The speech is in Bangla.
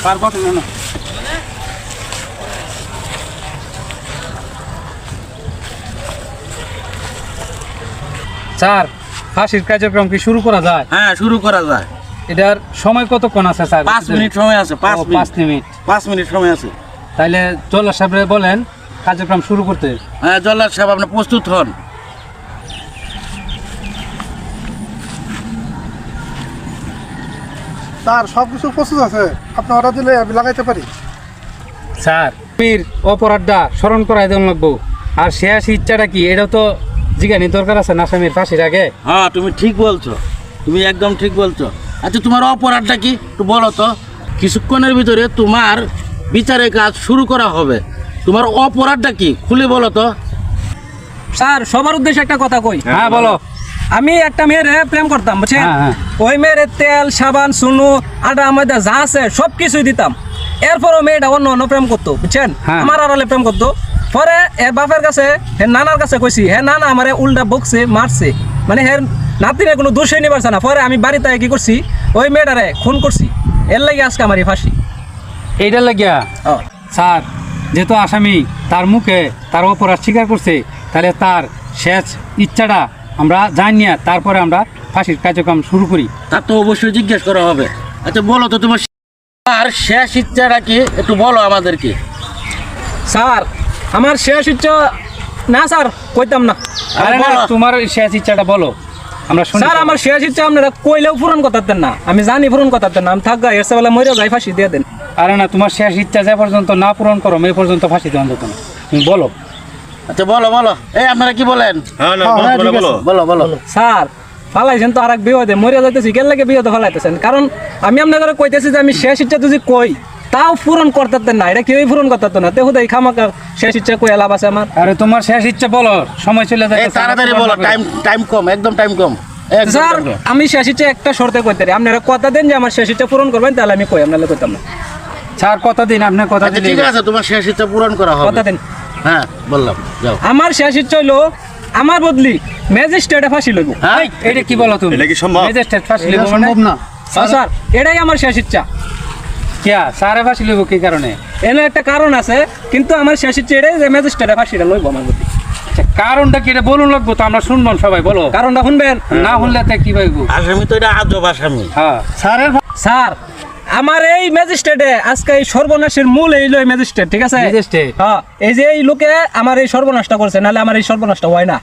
পার কত না স্যার ফাঁসির কার্যক্রম কি শুরু করা যায়? হ্যাঁ, শুরু করা যায়। এটার সময় কতক্ষণ আছে স্যার? 5 মিনিট সময় আছে। 5 মিনিট 5 মিনিট সময় আছে। তাইলে জল্লাদ সাহেব বলেন কার্যক্রম শুরু করতে। হ্যাঁ, জল্লাদ সাহেব আপনি প্রস্তুত হন। স্যার সব কিছু প্রস্তুত আছে, আপনি অর্ডার দিলে আমি লাগাইতে পারি। স্যার বীর অপরাধটা স্মরণ করাই দেন লাগবো। আর শেষ ইচ্ছাটা কি এটা তো জিজ্ঞানি দরকার আছে না আসামির ফাঁসির আগে। হ্যাঁ, তুমি ঠিক বলছো, তুমি একদম ঠিক বলছো। আচ্ছা, তোমার অপরাধটা কি একটু বলো তো। কিছুক্ষণের ভিতরে তোমার বিচারের কাজ শুরু করা হবে। তোমার অপরাধটা কি খুলে বলো তো। স্যার সবার উদ্দেশ্যে একটা কথা কই। হ্যাঁ বলো। আমি একটা মেয়ের প্রেম করতাম বুঝছেন। হ্যাঁ। ওই মেয়ের তেল সাবান সুনু আটা ময়দা যা আছে সব কিছুই দিতাম। এরপরও মেয়েটা অন্য অন্য প্রেম করতো বুঝছেন। হ্যাঁ। আমার আড়ালে প্রেম করতো। পরে এর বাপের কাছে হের নানার কাছে কইছি, হ্যাঁ নানা আমারে উল্টা বকছে মারছে, মানে হের নাতিনে কোনো দোষই নিতে পারছে না। পরে আমি বাড়িতে কি করছি, ওই মেয়েটারে খুন করছি। এর লাগে আজকে আমার এই ফাঁসি। এইটার লাগিয়া স্যার যেহেতু আসামি তার মুখে তার অপরাধ স্বীকার করছে, তাহলে তার শেষ ইচ্ছাটা আমরা জানি না, তারপরে আমরা ফাঁসির কার্যক্রম শুরু করি। তা তো অবশ্যই জিজ্ঞেস করা হবে। আচ্ছা বলো তো, তোমার আর শেষ ইচ্ছাটা কি একটু বলো আমাদেরকে। স্যার আমার শেষ ইচ্ছা না স্যার কইতাম না। আরে না, বলো। তোমার শেষ ইচ্ছাটা বলো, আমরা শুনি। স্যার আমার শেষ ইচ্ছা আপনারা কইলেও পূরণ করতেন না, আমি জানি পূরণ করতেন না। আমি থাকা এর বেলা মরে যাই, ফাঁসি দিয়ে দেন। আরে না, তোমার শেষ ইচ্ছা যে পর্যন্ত না পূরণ করো এই পর্যন্ত ফাঁসি দেওয়া যেত না। তুমি বলো। আচ্ছা বলো বলো, এই আপনারা কি বলেন? বলো বলো। স্যার ফালাইছেন তো আর এক বিয়ে মরে যাইতেছি, কেন লাগে বিয়ে ফালাইতেছেন? কারণ আমি আপনাদের কইতেছি যে আমি শেষ ইচ্ছা যদি কই তাও পূরণ করতেন না, এটা কেউই পূরণ করতেন না। দেখো এই খামাকা শেষ ইচ্ছা কই লাভ আছে আমার? আরে তোমার শেষ ইচ্ছা বলো, সময় চলে যায়। এই তাড়াতাড়ি বলো, টাইম কম, একদম টাইম কম। স্যার আমি শেষ ইচ্ছা একটা শর্তে কইতে পারি, আপনারা কথা দেন যে আমার শেষ ইচ্ছা পূরণ করবেন, তাহলে আমি কই, আপনারা কইতাম না। স্যার কথা দিন, আপনি কথা আচ্ছা দিন। ঠিক আছে, তোমার শেষ ইচ্ছা পূরণ করা হবে। কথা দেন। হ্যাঁ বললাম, যাও। আমার শেষ ইচ্ছা হইলো আমার বদলি ম্যাজিস্ট্রেটে ফাঁসি লইব। হ্যাঁ, এটা কি বলো তুমি? এটা কি সম্ভব? ম্যাজিস্ট্রেট ফাঁসি এটা লইব মানে? সম্ভব না। স্যার এটাই আমার শেষ ইচ্ছা। কিয়া স্যারে ফাঁসি লইব কি কারণে? এনে একটা কারণ আছে, কিন্তু আমার শেষ ইচ্ছা এটাই যে ম্যাজিস্ট্রেটে ফাঁসিটা লইব আমার বদলি। আচ্ছা, কারণটা কি এটা বলুন লাগবো তো, আমরা শুনবো সবাই, বলো। কারণটা শুনবেন? না শুনলে তো কি পাইব? আসামি তো এটা আজব আসামি। হ্যাঁ স্যারের স্যার আমার এই ম্যাজিস্ট্রেটে আজকে এই সর্বনাশের মূল এই ম্যাজিস্ট্রেট, ঠিক আছে? ম্যাজিস্ট্রেট। হ্যাঁ, এই যে এই লোকে আমার এই সর্বনাশটা করছে, নাহলে আমার এই সর্বনাশটা হয় না।